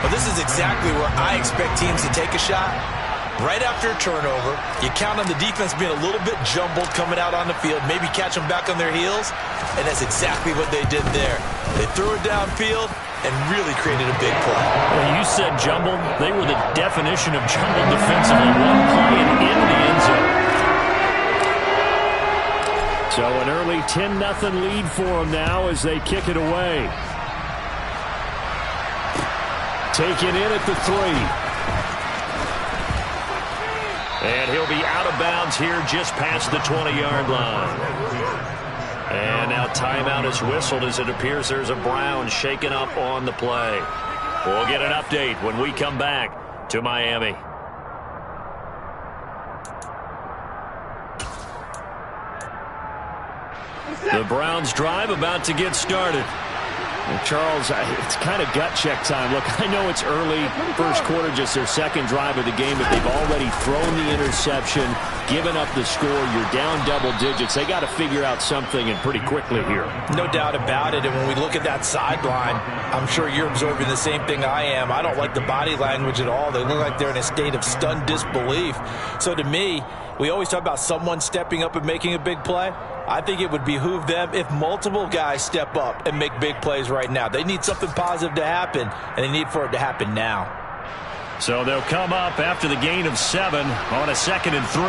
Well, this is exactly where I expect teams to take a shot. Right after a turnover, you count on the defense being a little bit jumbled coming out on the field, maybe catch them back on their heels, and that's exactly what they did there. They threw it downfield and really created a big play. Well, you said jumbled. They were the definition of jumbled defensively. One play and in the end zone. So an early 10-0 lead for them now as they kick it away. Taken in at the 3. And he'll be out of bounds here just past the 20-yard line. And now timeout is whistled as it appears there's a Brown shaken up on the play. We'll get an update when we come back to Miami. The Browns drive about to get started. And Charles, it's kind of gut check time. Look, I know it's early, first quarter, just their second drive of the game, but they've already thrown the interception, given up the score. You're down double digits. They got to figure out something, and pretty quickly here. No doubt about it. And when we look at that sideline, I'm sure you're observing the same thing I am. I don't like the body language at all. They look like they're in a state of stunned disbelief. So to me, we always talk about someone stepping up and making a big play. I think it would behoove them if multiple guys step up and make big plays right now. They need something positive to happen, and they need for it to happen now. So they'll come up after the gain of 7 on a 2nd and 3.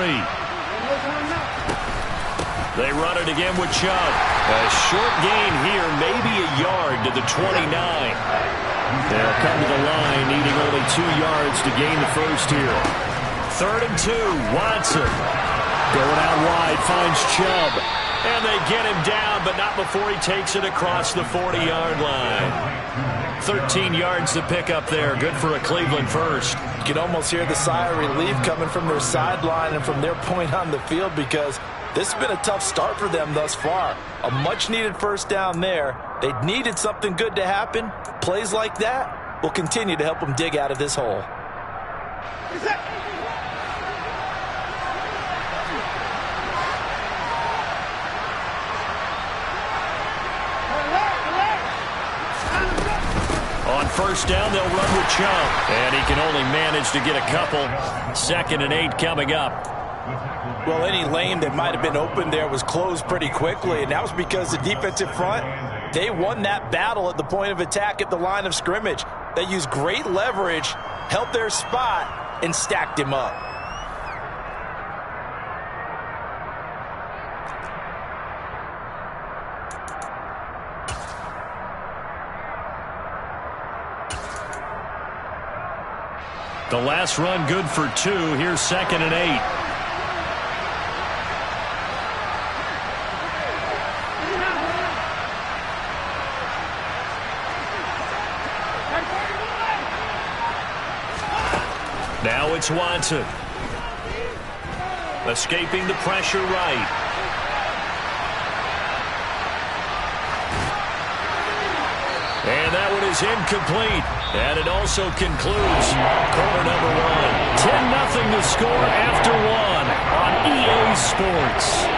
They run it again with Chubb. A short gain here, maybe a yard to the 29. They'll come to the line, needing only 2 yards to gain the first here. 3rd and 2, Watson. Going out wide, finds Chubb. And they get him down, but not before he takes it across the 40-yard line. 13 yards to pick up there. Good for a Cleveland first. You can almost hear the sigh of relief coming from their sideline and from their point on the field, because this has been a tough start for them thus far. A much-needed first down there. They needed something good to happen. Plays like that will continue to help them dig out of this hole. On first down, they'll run with Chubb. And he can only manage to get a couple. 2nd and 8 coming up. Well, any lane that might have been open there was closed pretty quickly, and that was because the defensive front, they won that battle at the point of attack at the line of scrimmage. They used great leverage, held their spot, and stacked him up. The last run good for 2. Here's 2nd and 8. Now it's Watson. Escaping the pressure right. And that one is incomplete. And it also concludes quarter number 1. 10-0 to score after 1 on EA Sports.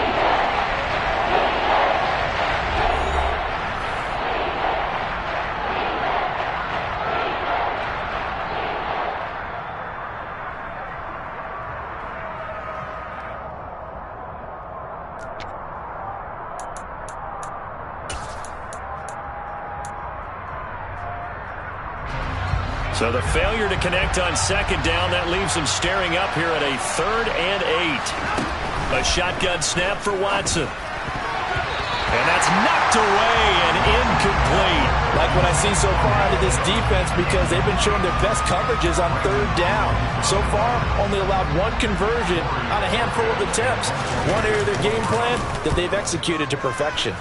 So the failure to connect on 2nd down, that leaves them staring up here at a 3rd and 8. A shotgun snap for Watson. And that's knocked away and incomplete. Like what I see so far out of this defense, because they've been showing their best coverages on 3rd down. So far, only allowed 1 conversion on a handful of attempts. One area of their game plan that they've executed to perfection.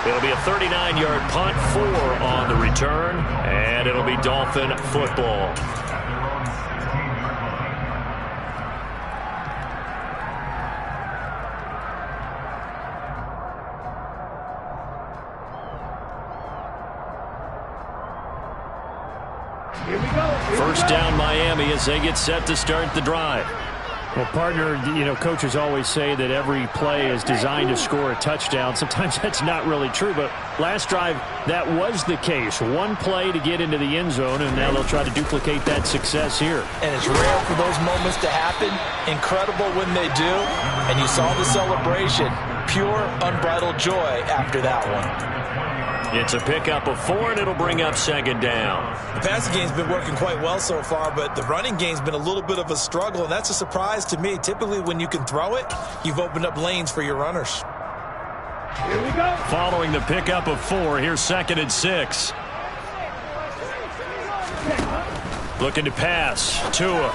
It'll be a 39-yard punt, 4 on the return, and it'll be Dolphin football. First down Miami as they get set to start the drive. Well, partner, you know, coaches always say that every play is designed to score a touchdown. Sometimes that's not really true, but last drive, that was the case. One play to get into the end zone, and now they'll try to duplicate that success here. And it's rare for those moments to happen. Incredible when they do. And you saw the celebration. Pure, unbridled joy after that one. It's a pickup of 4, and it'll bring up second down. The passing game's been working quite well so far, but the running game's been a little bit of a struggle, and that's a surprise to me. Typically, when you can throw it, you've opened up lanes for your runners. Here we go. Following the pickup of 4, here's 2nd and 6. Looking to pass. Tua.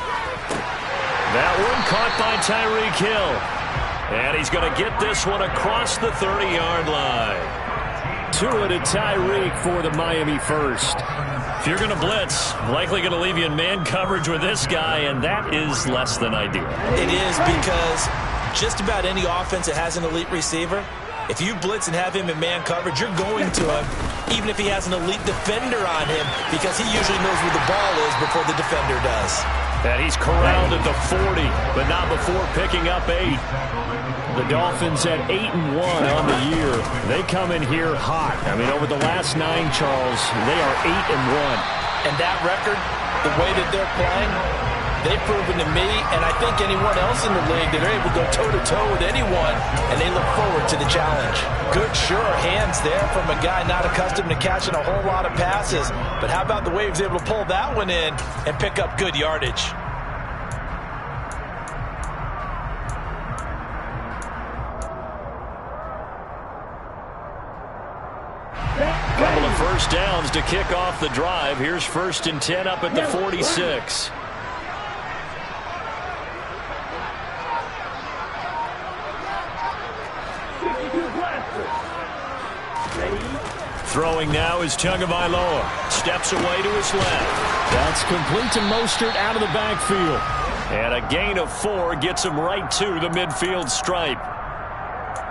That one caught by Tyreek Hill. And he's going to get this one across the 30-yard line. Tua to Tyreek for the Miami first. If you're going to blitz, likely going to leave you in man coverage with this guy, and that is less than ideal. It is, because just about any offense that has an elite receiver, if you blitz and have him in man coverage, you're going to him, even if he has an elite defender on him, because he usually knows where the ball is before the defender does. And he's corralled at the 40, but not before picking up 8. The Dolphins at 8-1 on the year. They come in here hot. I mean, over the last 9, Charles, they are 8-1. And that record, the way that they're playing, they've proven to me, and I think anyone else in the league, that they're able to go toe-to-toe with anyone, and they look forward to the challenge. Good, sure hands there from a guy not accustomed to catching a whole lot of passes. But how about the way he was able to pull that one in and pick up good yardage? Couple of first downs to kick off the drive. Here's 1st and 10 up at the 46. Throwing now is Tagovailoa. Steps away to his left. That's complete to Mostert out of the backfield. And a gain of 4 gets him right to the midfield stripe.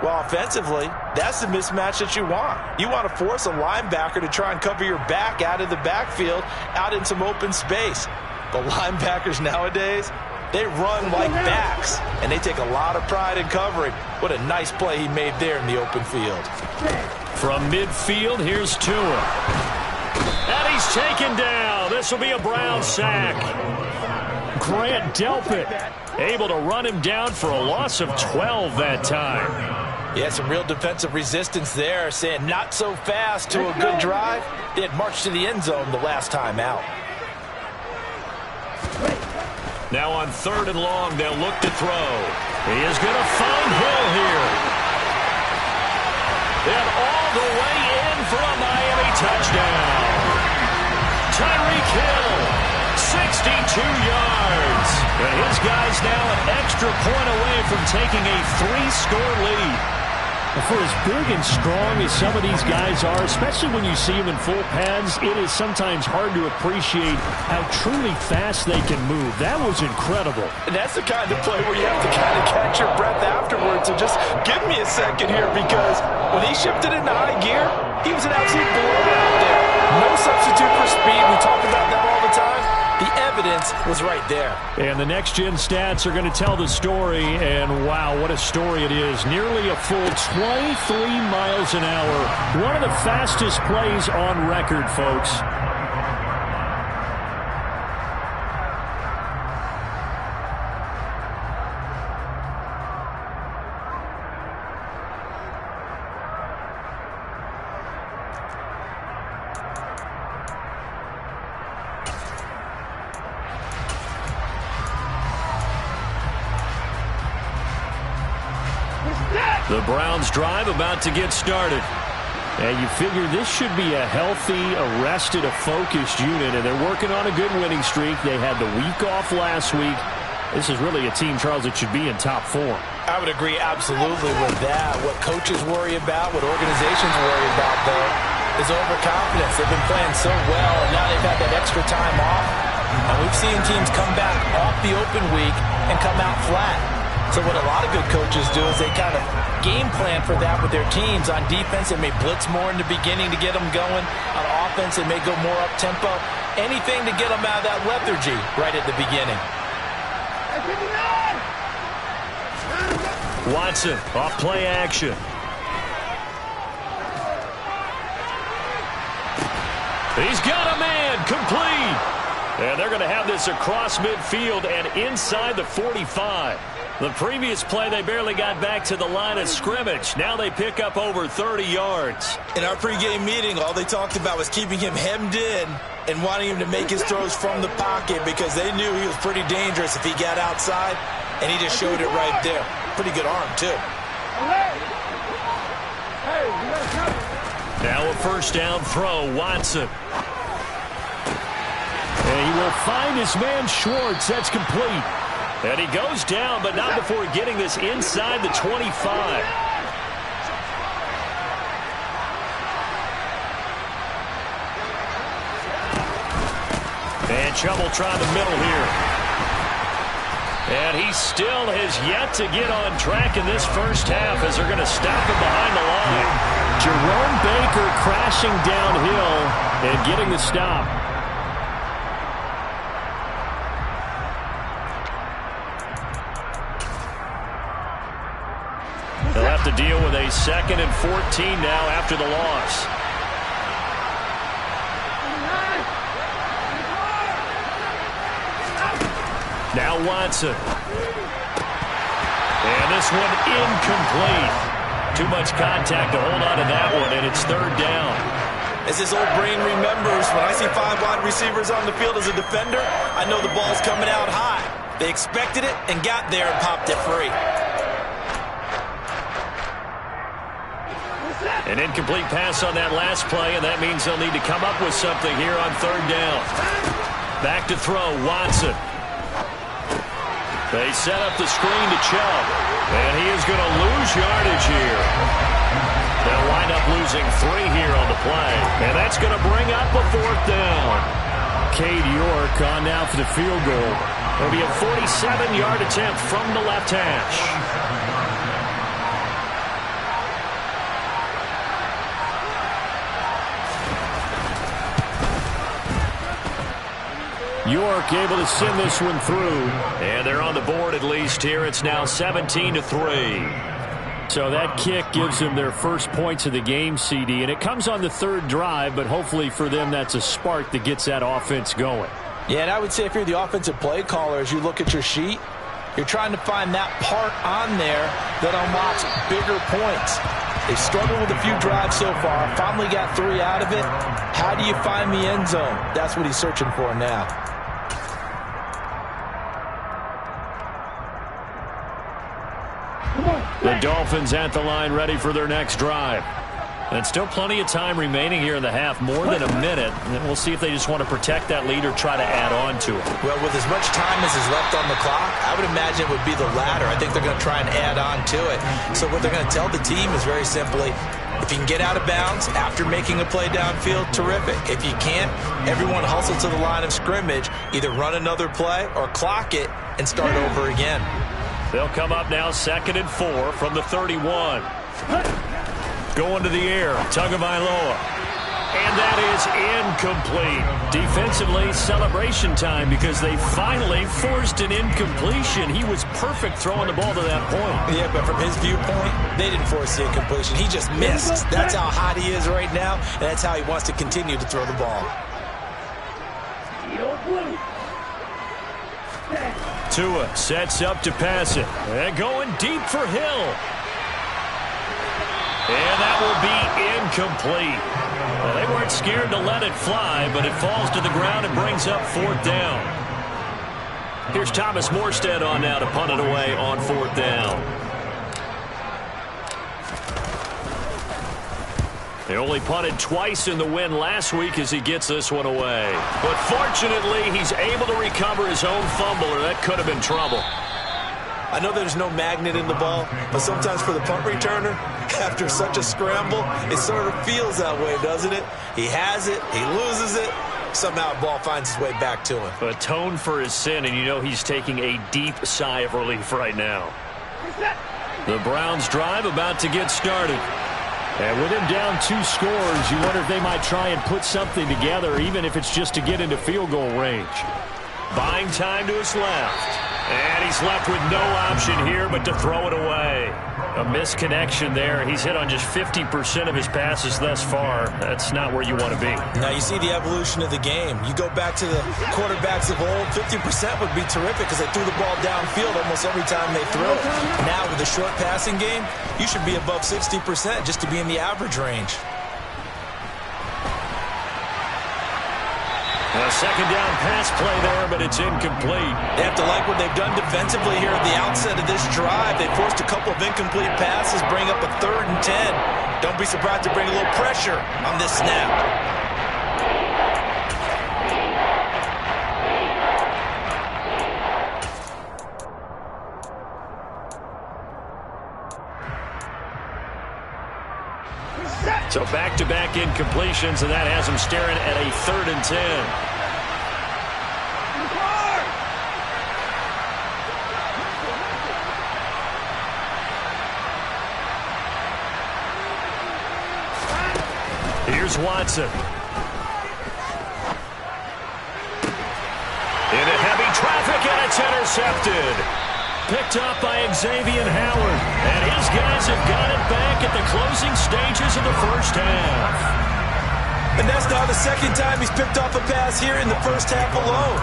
Well, offensively, that's the mismatch that you want. You want to force a linebacker to try and cover your back out of the backfield, out in some open space. The linebackers nowadays, they run like backs, and they take a lot of pride in covering. What a nice play he made there in the open field. From midfield, here's Tua. And he's taken down. This will be a Brown sack. Grant Delpit able to run him down for a loss of 12 that time. Yeah, some real defensive resistance there, saying not so fast to a good drive. They had marched to the end zone the last time out. Now on 3rd and long, they'll look to throw. He is going to find Hill here. And all the way in for a Miami touchdown. Tyreek Hill, 62 yards. And his guy's now an extra point away from taking a 3-score lead. For as big and strong as some of these guys are, especially when you see them in full pads, it is sometimes hard to appreciate how truly fast they can move. That was incredible. And that's the kind of play where you have to kind of catch your breath afterwards. So just give me a second here, because when he shifted into high gear, he was an absolute blowout out there. No substitute for speed. We talk about that all the time. The evidence was right there. And the next-gen stats are going to tell the story, and wow, what a story it is. Nearly a full 23 miles an hour. One of the fastest plays on record, folks. The Browns drive about to get started. And you figure this should be a healthy, arrested, a focused unit, and they're working on a good winning streak. They had the week off last week. This is really a team, Charles, that should be in top form. I would agree absolutely with that. What coaches worry about, what organizations worry about, though, is overconfidence. They've been playing so well, and now they've had that extra time off. And we've seen teams come back off the open week and come out flat. So what a lot of good coaches do is they kind of game plan for that with their teams. On defense, they may blitz more in the beginning to get them going. On offense, they may go more up-tempo. Anything to get them out of that lethargy right at the beginning. Watson off play action. He's got a man, complete. And they're going to have this across midfield and inside the 45. The previous play, they barely got back to the line of scrimmage. Now they pick up over 30 yards. In our pregame meeting, all they talked about was keeping him hemmed in and wanting him to make his throws from the pocket because they knew he was pretty dangerous if he got outside, and he just showed it right there. Pretty good arm, too. Now a first down throw, Watson. And he will find his man Schwartz. That's complete. And he goes down, but not before getting this inside the 25. And trouble trying the middle here. And he still has yet to get on track in this first half as they're going to stop him behind the line. Jerome Baker crashing downhill and getting the stop. They'll have to deal with a 2nd and 14 now after the loss. Now Watson. And this one incomplete. Too much contact to hold on to that one, and it's 3rd down. As his old brain remembers, when I see 5 wide receivers on the field as a defender, I know the ball's coming out high. They expected it and got there and popped it free. An incomplete pass on that last play, and that means they'll need to come up with something here on 3rd down. Back to throw, Watson. They set up the screen to Chubb, and he is going to lose yardage here. They'll wind up losing 3 here on the play, and that's going to bring up a 4th down. Cade York on now for the field goal. It'll be a 47-yard attempt from the left hash. York able to send this one through. And they're on the board at least here. It's now 17-3. So that kick gives them their first points of the game, CD. And it comes on the 3rd drive, but hopefully for them that's a spark that gets that offense going. Yeah, and I would say if you're the offensive play caller, as you look at your sheet, you're trying to find that part on there that unlocks bigger points. They've struggled with a few drives so far. Finally got 3 out of it. How do you find the end zone? That's what he's searching for now. The Dolphins at the line ready for their next drive. And still plenty of time remaining here in the half, more than a minute. And we'll see if they just want to protect that lead or try to add on to it. Well, with as much time as is left on the clock, I would imagine it would be the latter. I think they're going to try and add on to it. So what they're going to tell the team is very simply, if you can get out of bounds after making a play downfield, terrific. If you can't, everyone hustle to the line of scrimmage, either run another play or clock it and start over again. They'll come up now 2nd and 4 from the 31. Going to the air, Tagovailoa. And that is incomplete. Defensively, celebration time because they finally forced an incompletion. He was perfect throwing the ball to that point. Yeah, but from his viewpoint, they didn't force the incompletion. He just missed. That's how hot he is right now, and that's how he wants to continue to throw the ball. Tua sets up to pass it. And going deep for Hill. And that will be incomplete. Well, they weren't scared to let it fly, but it falls to the ground and brings up 4th down. Here's Thomas Morstead on now to punt it away on 4th down. They only punted twice in the win last week as he gets this one away. But fortunately, he's able to recover his own fumble, or that could have been trouble. I know there's no magnet in the ball, but sometimes for the punt returner, after such a scramble, it sort of feels that way, doesn't it? He has it, he loses it, somehow the ball finds its way back to him. Atone for his sin, and you know he's taking a deep sigh of relief right now. The Browns drive about to get started. And with him down 2 scores, you wonder if they might try and put something together, even if it's just to get into field goal range. Buying time to his left. And he's left with no option here but to throw it away. A misconnection there. He's hit on just 50% of his passes thus far. That's not where you want to be. Now you see the evolution of the game. You go back to the quarterbacks of old, 50% would be terrific because they threw the ball downfield almost every time they threw it. Now with the short passing game, you should be above 60% just to be in the average range. A second down pass play there, but it's incomplete. They have to like what they've done defensively here at the outset of this drive. They forced a couple of incomplete passes, bring up a 3rd and 10. Don't be surprised to bring a little pressure on this snap. So back-to-back incompletions, and that has him staring at a 3rd and 10. Here's Watson. Into heavy traffic, and it's intercepted. Picked up by Xavier Howard. And his guys have got it back at the closing stages of the first half. And that's now the second time he's picked off a pass here in the first half alone.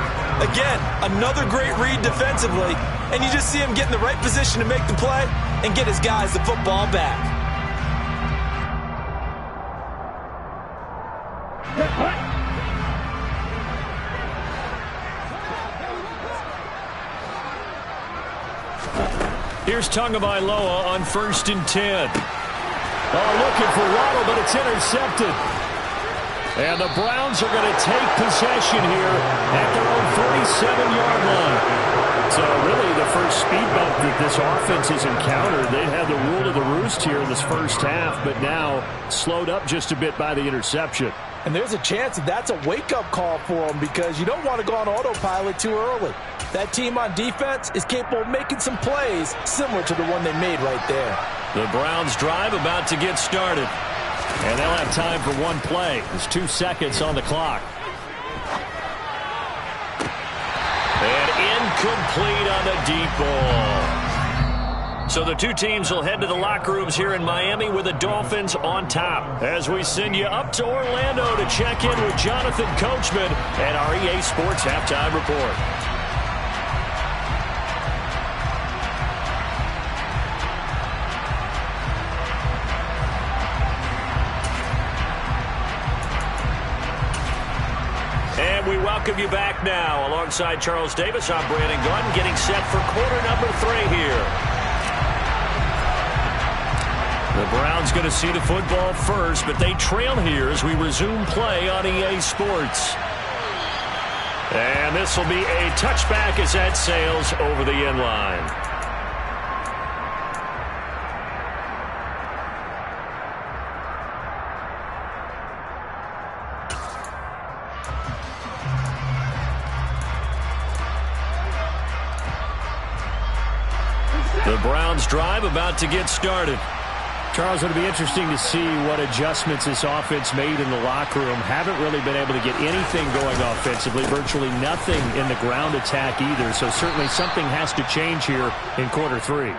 Again, another great read defensively. And you just see him get in the right position to make the play and get his guys the football back. Here's Tagovailoa on 1st and 10. Oh, looking for Waddle, but it's intercepted. And the Browns are going to take possession here at their own 47-yard line. So really the first speed bump that this offense has encountered. They had the rule of the roost here in this first half, but now slowed up just a bit by the interception. And there's a chance that that's a wake-up call for them because you don't want to go on autopilot too early. That team on defense is capable of making some plays similar to the one they made right there. The Browns drive about to get started. And they'll have time for one play. There's 2 seconds on the clock. And incomplete on the deep ball. So the two teams will head to the locker rooms here in Miami with the Dolphins on top. As we send you up to Orlando to check in with Jonathan Coachman and our EA Sports Halftime Report. And we welcome you back now. Alongside Charles Davis, I'm Brandon Gunn, getting set for quarter number 3 here. The Browns going to see the football first, but they trail here as we resume play on EA Sports. And this will be a touchback as that sails over the end line. The Browns drive about to get started. Charles, it'll be interesting to see what adjustments this offense made in the locker room. Haven't really been able to get anything going offensively, virtually nothing in the ground attack either. So certainly something has to change here in quarter 3.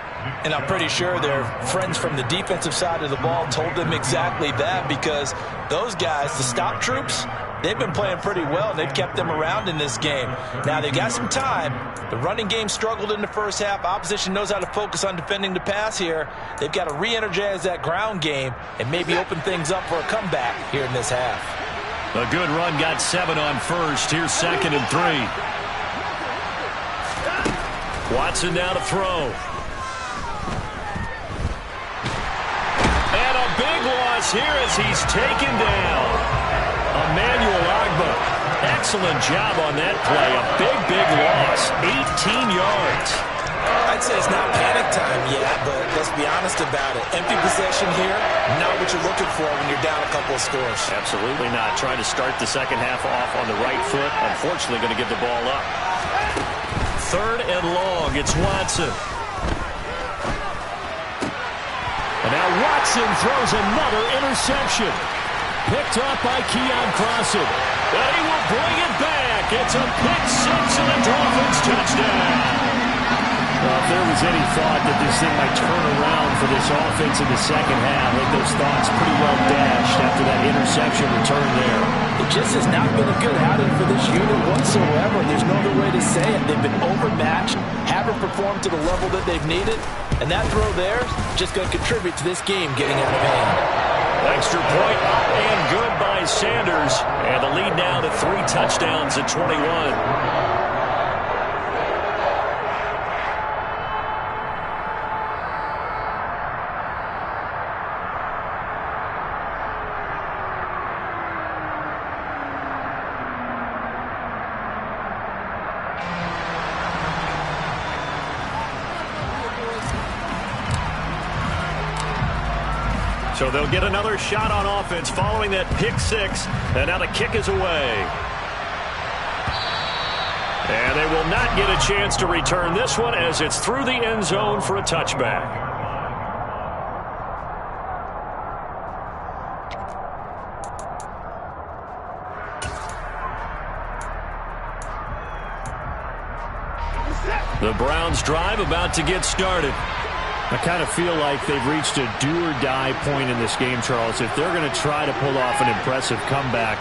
And I'm pretty sure their friends from the defensive side of the ball told them exactly that because those guys, the stop troops, they've been playing pretty well, and they've kept them around in this game. Now, they've got some time. The running game struggled in the first half. Opposition knows how to focus on defending the pass here. They've got to re-energize that ground game and maybe open things up for a comeback here in this half. A good run got 7 on first. Here's 2nd and 3. Watson now to throw. And a big loss here as he's taken down. Emmanuel Agba, excellent job on that play. A big loss, 18 yards. I'd say it's not panic time yet, but let's be honest about it. Empty possession here, not what you're looking for when you're down a couple of scores. Absolutely not. Trying to start the second half off on the right foot. Unfortunately, going to give the ball up. 3rd and long. It's Watson. And now Watson throws another interception. Picked up by Keon Crossen. And he will bring it back. It's a pick 6 and a Dolphins touchdown. Well, if there was any thought that this thing might turn around for this offense in the second half, I think those thoughts pretty well dashed after that interception return there. It just has not been a good outing for this unit whatsoever. There's no other way to say it. They've been overmatched, haven't performed to the level that they've needed, and that throw there is just going to contribute to this game getting out of hand. Extra point up and good by Sanders. And the lead now to 3 touchdowns at 21. So they'll get another shot on offense following that pick 6. And now the kick is away. And they will not get a chance to return this one as it's through the end zone for a touchback. The Browns drive about to get started. I kind of feel like they've reached a do-or-die point in this game, Charles. If they're going to try to pull off an impressive comeback,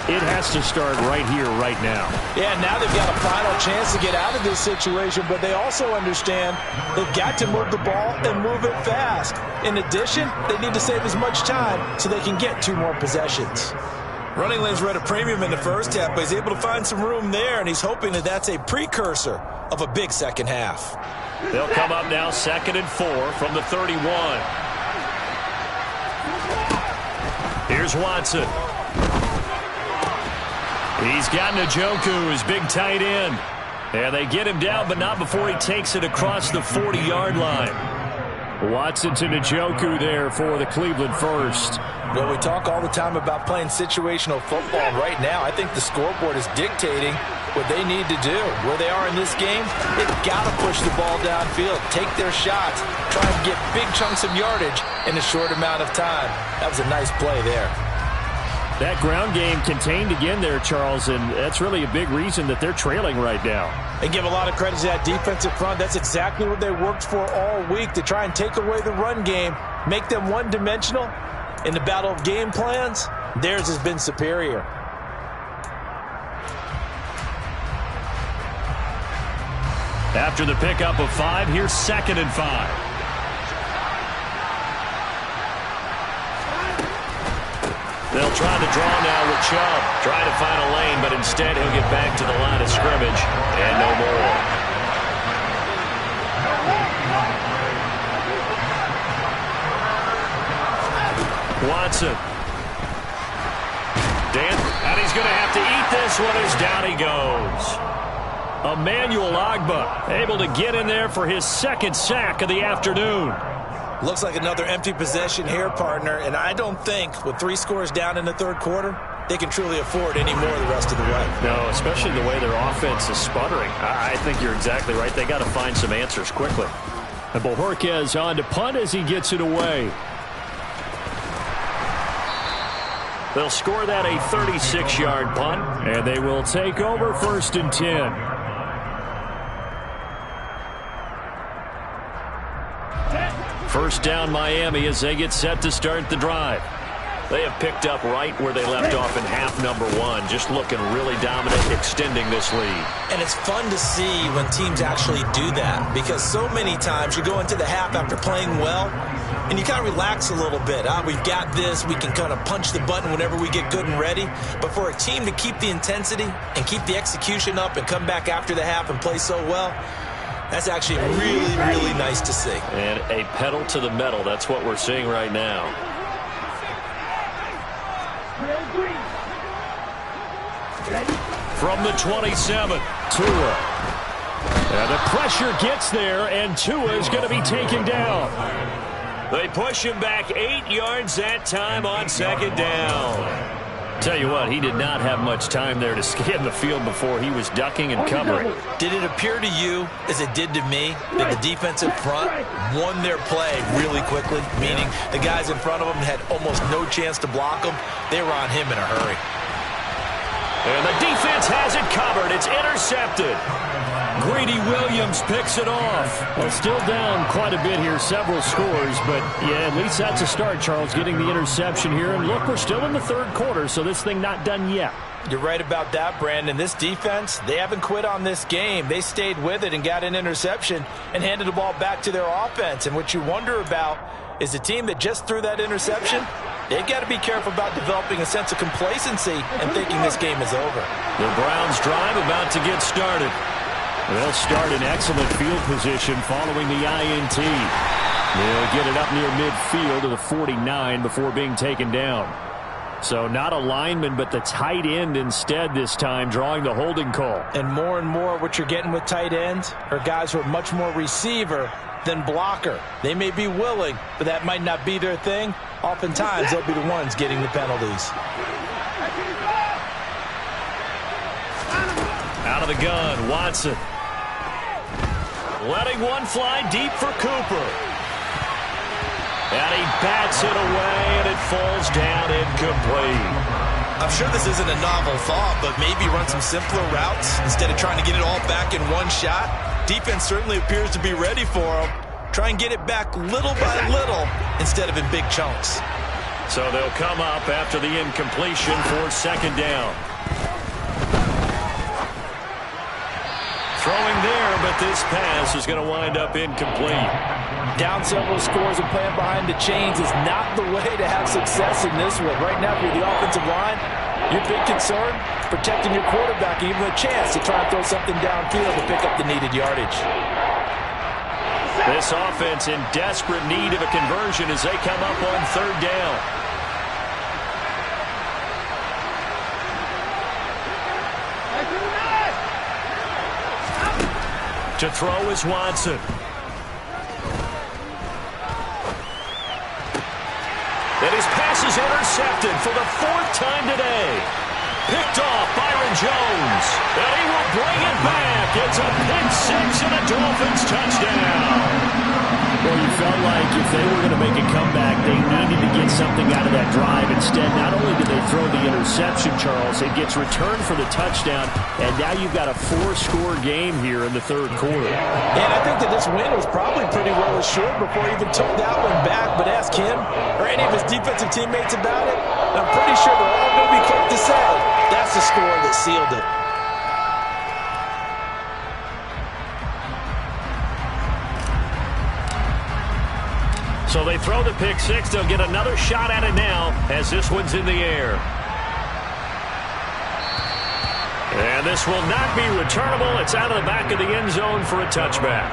it has to start right here, right now. Yeah, now they've got a final chance to get out of this situation, but they also understand they've got to move the ball and move it fast. In addition, they need to save as much time so they can get 2 more possessions. Running lanes were at a premium in the first half, but he's able to find some room there, and he's hoping that that's a precursor of a big second half. They'll come up now 2nd and 4 from the 31. Here's Watson. He's got Njoku, his big tight end. And they get him down, but not before he takes it across the 40-yard line. Watson to Njoku there for the Cleveland first. Well, we talk all the time about playing situational football. Right now, I think the scoreboard is dictating what they need to do. Where they are in this game, they've got to push the ball downfield, take their shots, try and get big chunks of yardage in a short amount of time. That was a nice play there. That ground game contained again there, Charles, and that's really a big reason that they're trailing right now. And give a lot of credit to that defensive front. That's exactly what they worked for all week, to try and take away the run game, make them one-dimensional. In the battle of game plans, theirs has been superior. After the pickup of 5, here's 2nd and 5. They'll try the draw now with Chubb. Try to find a lane, but instead he'll get back to the line of scrimmage and no more. Watson. And he's going to have to eat this one as down he goes. Emmanuel Ogbah able to get in there for his 2nd sack of the afternoon. Looks like another empty possession here, partner, and I don't think with 3 scores down in the 3rd quarter, they can truly afford any more the rest of the way. No, especially the way their offense is sputtering. I think you're exactly right. They got to find some answers quickly. And Bojorquez on to punt as he gets it away. They'll score that a 36-yard punt. And they will take over 1st and 10. First down Miami as they get set to start the drive. They have picked up right where they left off in half number 1. Just looking really dominant, extending this lead. And it's fun to see when teams actually do that, because so many times you go into the half after playing well and you kind of relax a little bit. We've got this. We can kind of punch the button whenever we get good and ready. But for a team to keep the intensity and keep the execution up and come back after the half and play so well, that's actually really, really nice to see. And a pedal to the metal. That's what we're seeing right now. From the 27, Tua. And the pressure gets there, and Tua is going to be taken down. They push him back 8 yards that time on 2nd down. Tell you what, he did not have much time there to scan the field before he was ducking and covering. Did it appear to you, as it did to me, that the defensive front won their play really quickly? Meaning the guys in front of them had almost no chance to block him. They were on him in a hurry. And the defense has it covered. It's intercepted. Greedy Williams picks it off. Well, still down quite a bit here, several scores, but yeah, at least that's a start, Charles, getting the interception here. And look, we're still in the third quarter, so this thing not done yet. You're right about that, Brandon. This defense, they haven't quit on this game. They stayed with it and got an interception and handed the ball back to their offense. And what you wonder about is the team that just threw that interception, they've got to be careful about developing a sense of complacency and thinking this game is over. The Browns drive about to get started. They'll start in excellent field position following the INT. They'll get it up near midfield to the 49 before being taken down. So not a lineman, but the tight end instead this time, drawing the holding call. And more what you're getting with tight ends are guys who are much more receiver than blocker. They may be willing, but that might not be their thing. Oftentimes, they'll be the ones getting the penalties. Out of the gun, Watson. Letting one fly deep for Cooper. And he bats it away, and it falls down incomplete. I'm sure this isn't a novel thought, but maybe run some simpler routes instead of trying to get it all back in one shot. Defense certainly appears to be ready for him. Try and get it back little by little instead of in big chunks. So they'll come up after the incompletion for second down. Throwing there, but this pass is going to wind up incomplete. Down several scores and playing behind the chains is not the way to have success in this one. Right now, if you're the offensive line, your big concern, protecting your quarterback, even a chance to try and throw something downfield to pick up the needed yardage. This offense in desperate need of a conversion as they come up on third down. To throw is Watson. And his pass is intercepted for the fourth time today. Picked off Byron Jones. And he will bring it back. It's a pick six and a Dolphins touchdown. Well, you felt like if they were going to make a comeback, they needed to get something out of that drive. Instead, not only did they throw the interception, Charles, it gets returned for the touchdown, and now you've got a 4-score game here in the third quarter. And I think that this win was probably pretty well assured before he even took that one back, but ask him or any of his defensive teammates about it, and I'm pretty sure they're all going to be quick to say that's the score that sealed it. So they throw the pick six. They'll get another shot at it now as this one's in the air. And this will not be returnable. It's out of the back of the end zone for a touchback.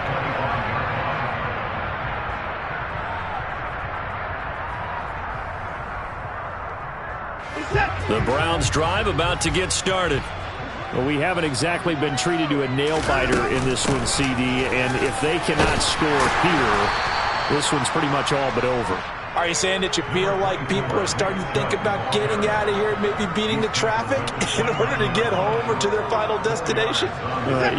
The Browns drive about to get started. Well, we haven't exactly been treated to a nail-biter in this one, CD, and if they cannot score here, this one's pretty much all but over. Are you saying that you feel like people are starting to think about getting out of here, maybe beating the traffic in order to get home or to their final destination?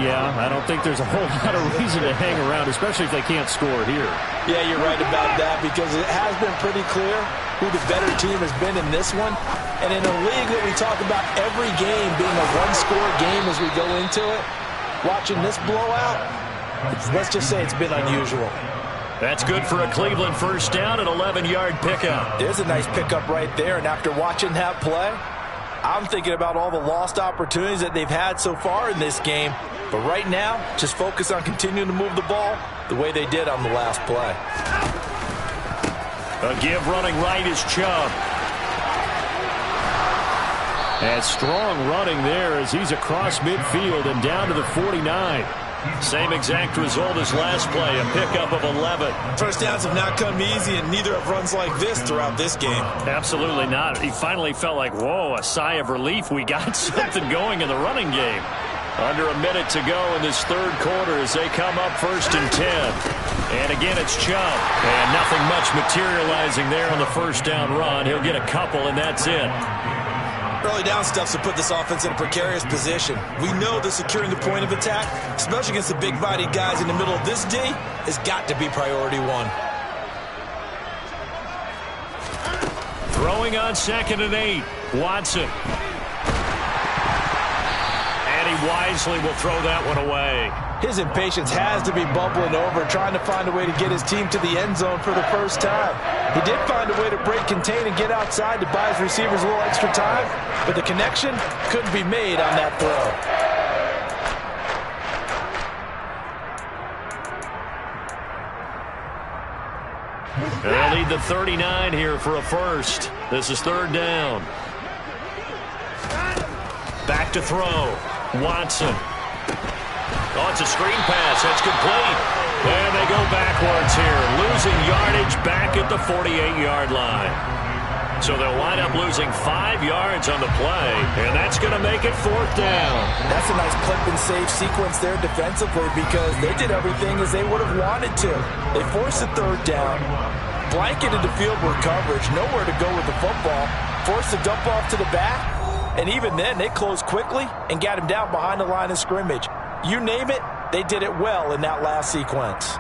Yeah, I don't think there's a whole lot of reason to hang around, especially if they can't score here. Yeah, you're right about that because it has been pretty clear who the better team has been in this one. And in a league that we talk about every game being a one-score game as we go into it, watching this blowout, let's just say it's been unusual. That's good for a Cleveland first down, an 11-yard pickup. There's a nice pickup right there, and after watching that play, I'm thinking about all the lost opportunities that they've had so far in this game. But right now, just focus on continuing to move the ball the way they did on the last play. A give running right is Chubb. And strong running there as he's across midfield and down to the 49. Same exact result as last play, a pickup of 11. First downs have not come easy, and neither have runs like this throughout this game. Absolutely not. He finally felt like, whoa, a sigh of relief. We got something going in the running game. Under a minute to go in this third quarter as they come up 1st and 10. And again, it's Chubb. And nothing much materializing there on the first down run. He'll get a couple, and that's it. Early down stuff to put this offense in a precarious position. We know that securing the point of attack, especially against the big-bodied guys in the middle of this D, has got to be priority one. Throwing on 2nd and 8, Watson. And he he wisely will throw that one away. His impatience has to be bubbling over, trying to find a way to get his team to the end zone for the first time. He did find a way to break contain and get outside to buy his receivers a little extra time, but the connection couldn't be made on that throw. They'll lead the 39 here for a first. This is third down. Back to throw. Watson. Oh, it's a screen pass. That's complete. And they go backwards here. Losing yardage back at the 48-yard line. So they'll wind up losing 5 yards on the play, and that's going to make it fourth down. That's a nice clip and save sequence there defensively because they did everything as they would have wanted to. They forced the third down, blanketed the field with coverage, nowhere to go with the football, forced the dump off to the back, and even then they closed quickly and got him down behind the line of scrimmage. You name it, they did it well in that last sequence.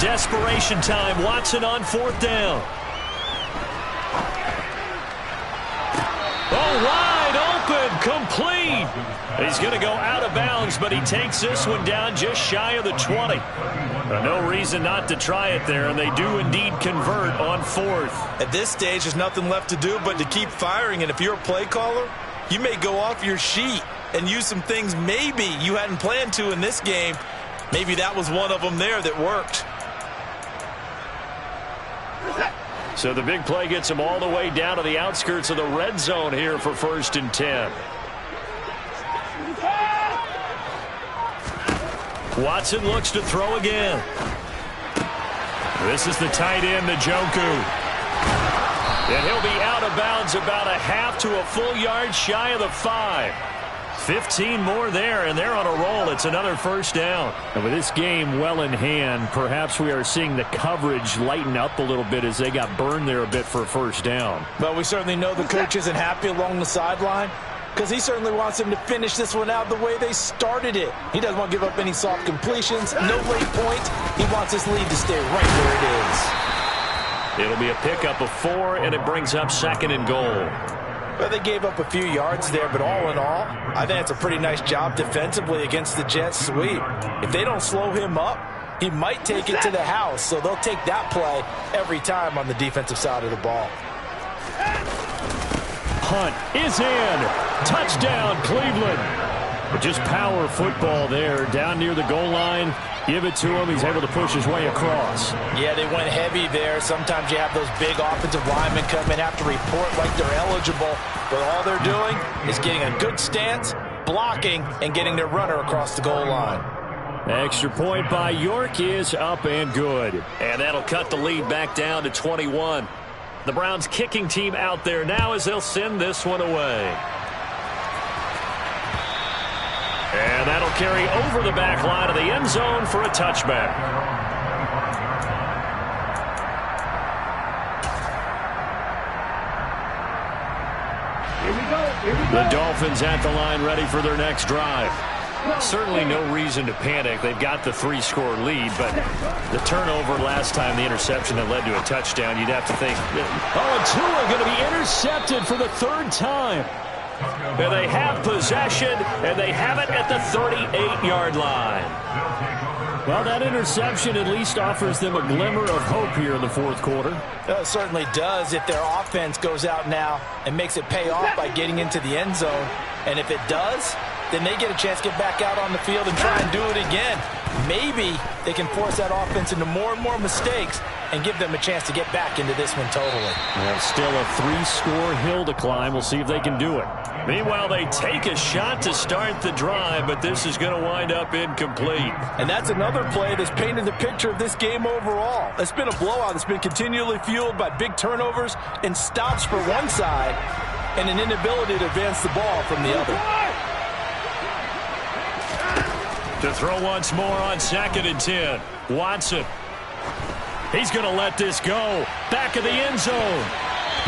Desperation time. Watson on fourth down. Oh, wide open, complete. He's going to go out of bounds, but he takes this one down just shy of the 20. No reason not to try it there, and they do indeed convert on fourth. At this stage, there's nothing left to do but to keep firing, and if you're a play caller, you may go off your sheet and use some things maybe you hadn't planned to in this game. Maybe that was one of them there that worked. So the big play gets him all the way down to the outskirts of the red zone here for 1st and 10. Watson looks to throw again. This is the tight end, Njoku. And he'll be out of bounds about a half to a full yard shy of the 5. 15 more there, and they're on a roll. It's another first down. And with this game well in hand, perhaps we are seeing the coverage lighten up a little bit as they got burned there a bit for a first down. But we certainly know the coach isn't happy along the sideline because he certainly wants them to finish this one out the way they started it. He doesn't want to give up any soft completions, no late points. He wants this lead to stay right where it is. It'll be a pickup of 4, and it brings up 2nd and goal. Well, they gave up a few yards there, but all in all, I think it's a pretty nice job defensively against the Jets sweep. If they don't slow him up, he might take it to the house, so they'll take that play every time on the defensive side of the ball. Hunt is in. Touchdown, Cleveland. Just power football there down near the goal line. Give it to him. He's able to push his way across. Yeah, they went heavy there. Sometimes you have those big offensive linemen come in, have to report like they're eligible. But all they're doing is getting a good stance, blocking, and getting their runner across the goal line. Extra point by York is up and good. And that'll cut the lead back down to 21. The Browns kicking team out there now as they'll send this one away. And that'll carry over the back line of the end zone for a touchback. The Dolphins at the line ready for their next drive. Certainly no reason to panic. They've got the 3-score lead, but the turnover last time, the interception that led to a touchdown, you'd have to think. Oh, and Tua going to be intercepted for the 3rd time. And they have possession, and they have it at the 38-yard line. Well, that interception at least offers them a glimmer of hope here in the 4th quarter. It certainly does if their offense goes out now and makes it pay off by getting into the end zone. And if it does, then they get a chance to get back out on the field and try and do it again. Maybe they can force that offense into more and more mistakes and give them a chance to get back into this one totally. Well, still a 3-score hill to climb. We'll see if they can do it. Meanwhile, they take a shot to start the drive, but this is going to wind up incomplete. And that's another play that's painted the picture of this game overall. It's been a blowout. It's been continually fueled by big turnovers and stops for one side and an inability to advance the ball from the other. To throw once more on 2nd and 10. Watson. He's going to let this go. Back of the end zone.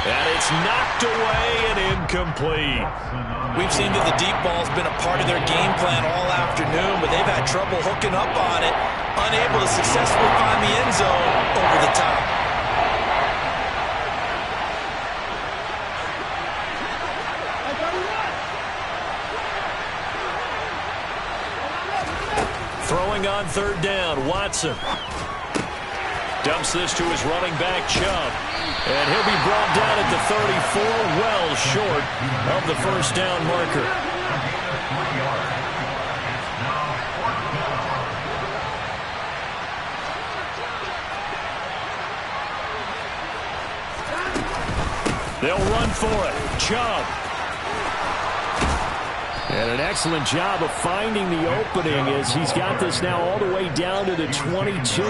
And it's knocked away and incomplete. We've seen that the deep ball's been a part of their game plan all afternoon, but they've had trouble hooking up on it, unable to successfully find the end zone over the top. Throwing on third down, Watson. Dumps this to his running back, Chubb. And he'll be brought down at the 34, well short of the first down marker. They'll run for it. Chubb. And an excellent job of finding the opening as he's got this now all the way down to the 22.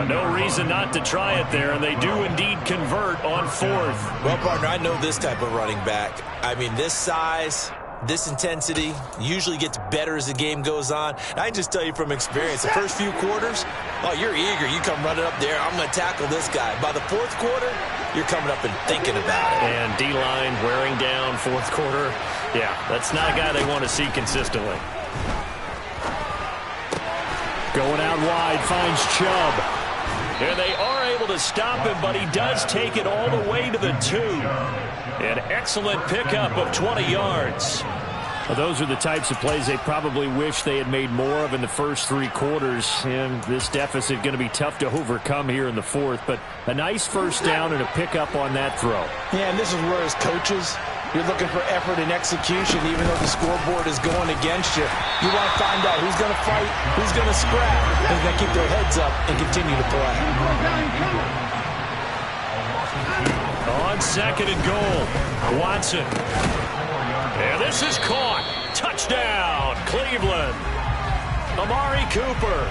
No reason not to try it there, and they do indeed convert on fourth. Well, partner, I know this type of running back. I mean, this size, this intensity usually gets better as the game goes on. I can just tell you from experience, the first few quarters, oh, you're eager. You come running up there, I'm going to tackle this guy. By the fourth quarter, you're coming up and thinking about it. And D-line wearing down fourth quarter. Yeah, that's not a guy they want to see consistently. Going out wide, finds Chubb. And they are able to stop him, but he does take it all the way to the 2. An excellent pickup of 20 yards. Well, those are the types of plays they probably wish they had made more of in the first 3 quarters. And this deficit going to be tough to overcome here in the fourth. But a nice first down and a pickup on that throw. Yeah, and this is where as coaches, you're looking for effort and execution, even though the scoreboard is going against you. You want to find out who's going to fight, who's going to scrap, who's going to keep their heads up and continue to play. On second and goal, Watson. And this is caught. Touchdown, Cleveland. Amari Cooper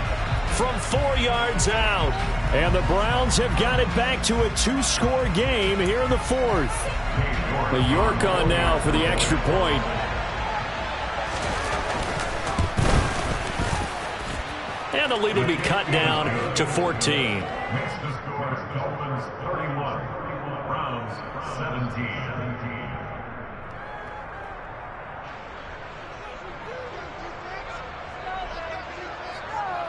from 4 yards out. And the Browns have got it back to a 2-score game here in the fourth. But York on now for the extra point. And the lead will be cut down to 14. Dolphins 31, Browns 17.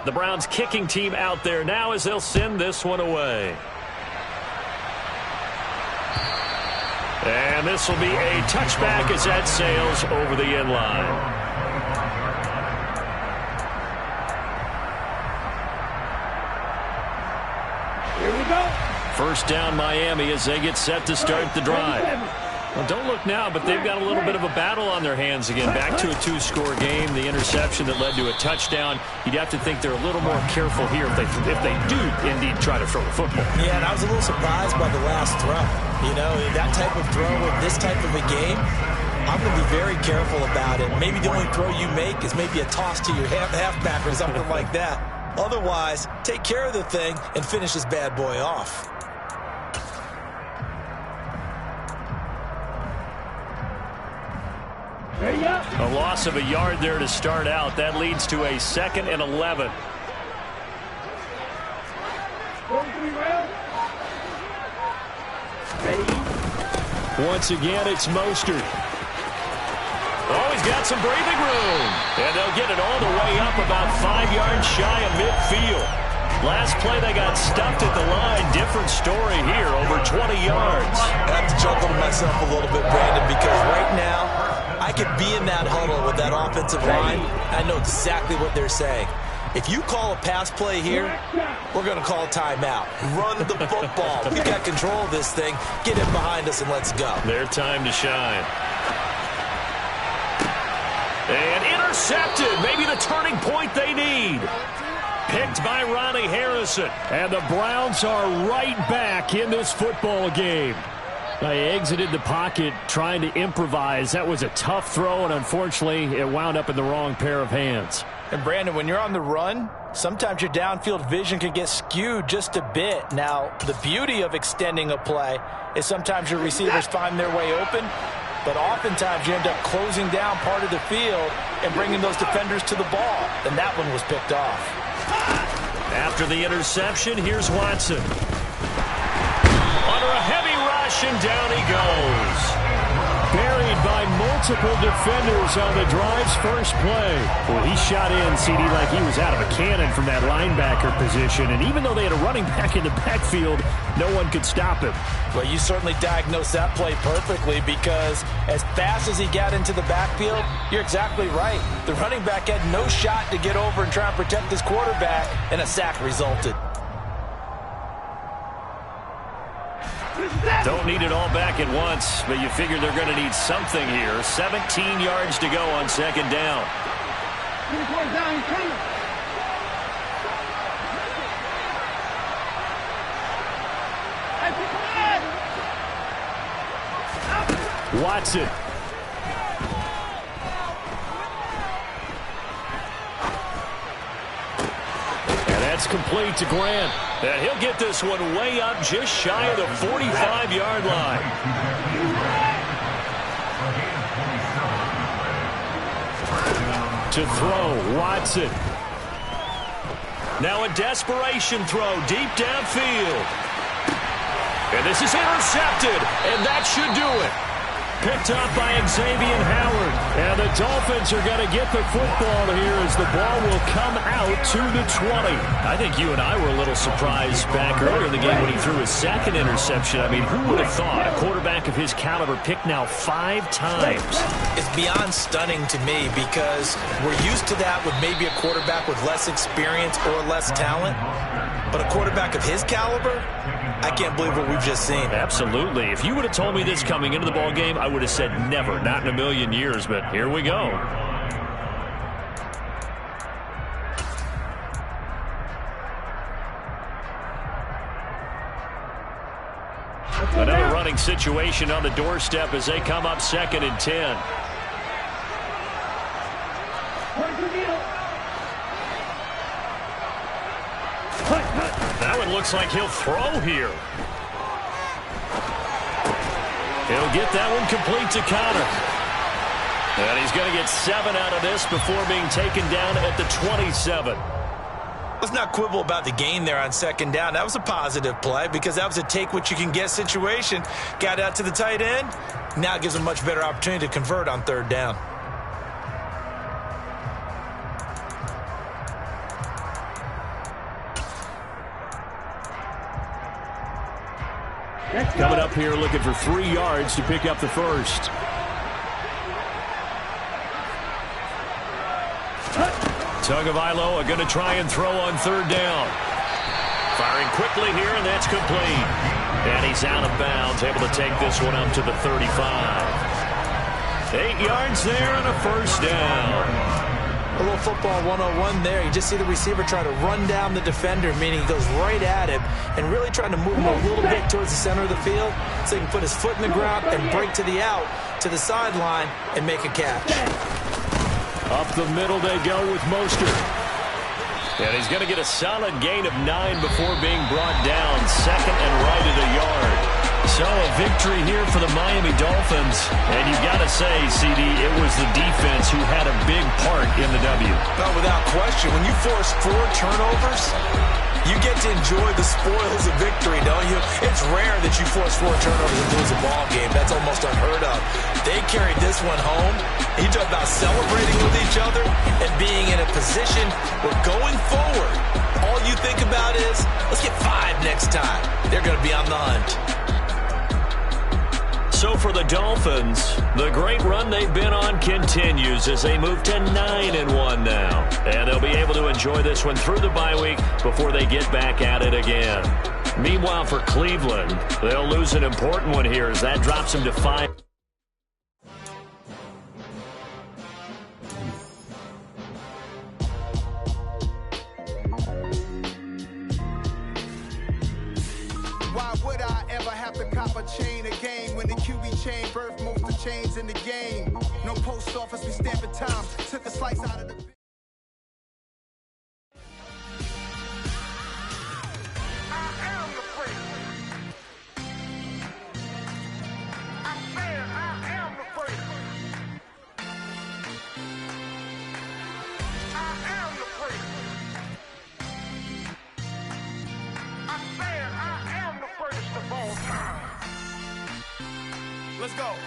The Browns kicking team out there now as they'll send this one away. And this will be a touchback as that sails over the end line. Here we go. First down Miami as they get set to start the drive. Well, don't look now, but they've got a little bit of a battle on their hands again. Back to a 2-score game. The interception that led to a touchdown. You'd have to think they're a little more careful here if they do indeed try to throw the football. Yeah, and I was a little surprised by the last throw. You know, that type of throw in this type of a game, I'm going to be very careful about it. Maybe the only throw you make is maybe a toss to your halfback or something like that. Otherwise, take care of the thing and finish this bad boy off. A loss of a yard there to start out. That leads to a 2nd and 11. Once again, it's Mostert. Oh, he's got some breathing room. And they'll get it all the way up about 5 yards shy of midfield. Last play, they got stuffed at the line. Different story here, over 20 yards. I have to chuckle to myself a little bit, Brandon, because right now, I could be in that huddle with that offensive line. I know exactly what they're saying. If you call a pass play here, we're going to call a timeout. Run the football. We've got control of this thing. Get it behind us and let's go. Their time to shine. And intercepted. Maybe the turning point they need. Picked by Ronnie Harrison. And the Browns are right back in this football game. They exited the pocket trying to improvise. That was a tough throw, and unfortunately, it wound up in the wrong pair of hands. And Brandon, when you're on the run, sometimes your downfield vision can get skewed just a bit. Now, the beauty of extending a play is sometimes your receivers find their way open, but oftentimes you end up closing down part of the field and bringing those defenders to the ball, and that one was picked off. After the interception, here's Watson. Under a heavy rush, rush, and down he goes. Buried by multiple defenders on the drive's first play. Well, he shot in, CD, like he was out of a cannon from that linebacker position. And even though they had a running back in the backfield, no one could stop him. Well, you certainly diagnosed that play perfectly, because as fast as he got into the backfield, you're exactly right. The running back had no shot to get over and try and protect his quarterback, and a sack resulted. Don't need it all back at once, but you figure they're going to need something here. 17 yards to go on second down. Watson. And that's complete to Grant. And he'll get this one way up just shy of the 45-yard line. To throw, Watson. Now a desperation throw deep downfield. And this is intercepted, and that should do it. Picked up by Xavier Howard. And the Dolphins are going to get the football here as the ball will come out to the 20. I think you and I were a little surprised back earlier in the game when he threw his second interception. I mean, who would have thought a quarterback of his caliber picked now 5 times? It's beyond stunning to me, because we're used to that with maybe a quarterback with less experience or less talent. But a quarterback of his caliber, I can't believe what we've just seen. Absolutely. If you would have told me this coming into the ball game, I would have said never, not in a million years. But here we go. Another running situation on the doorstep as they come up 2nd and 10. Now it looks like he'll throw here. He'll get that one complete to Connor. And he's going to get 7 out of this before being taken down at the 27. Let's not quibble about the gain there on 2nd down. That was a positive play, because that was a take-what-you-can-get situation. Got out to the tight end. Now it gives him a much better opportunity to convert on 3rd down. Coming up here looking for 3 yards to pick up the first. Tagovailoa are going to try and throw on 3rd down. Firing quickly here, and that's complete. And he's out of bounds, able to take this one up to the 35. 8 yards there and a first down. A little football 101 there. You just see the receiver try to run down the defender, meaning he goes right at him and really trying to move him a little bit towards the center of the field so he can put his foot in the ground and break to the out, to the sideline, and make a catch. Up the middle they go with Mostert. And he's going to get a solid gain of 9 before being brought down. 2nd and right at a yard. So a victory here for the Miami Dolphins. And you got to say, CD, it was the defense who had a big part in the W. No, without question. When you force 4 turnovers, you get to enjoy the spoils of victory, don't you? It's rare that you force 4 turnovers and lose a ball game. That's almost unheard of. They carried this one home. You talk about celebrating with each other and being in a position where going forward, all you think about is, let's get 5 next time. They're going to be on the hunt. So for the Dolphins, the great run they've been on continues as they move to 9-1 now. And they'll be able to enjoy this one through the bye week before they get back at it again. Meanwhile, for Cleveland, they'll lose an important one here as that drops them to 5. Why would I ever have to cop a chain again when the QB chain birthed most of the chains in the game? No post office, we stamping time. Took a slice out of the... Let's go.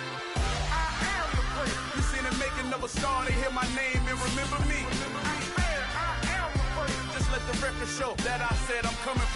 I am the prince. You seen the making of a star, they hear my name and remember me. I am the prince. Just let the record show that I said I'm coming for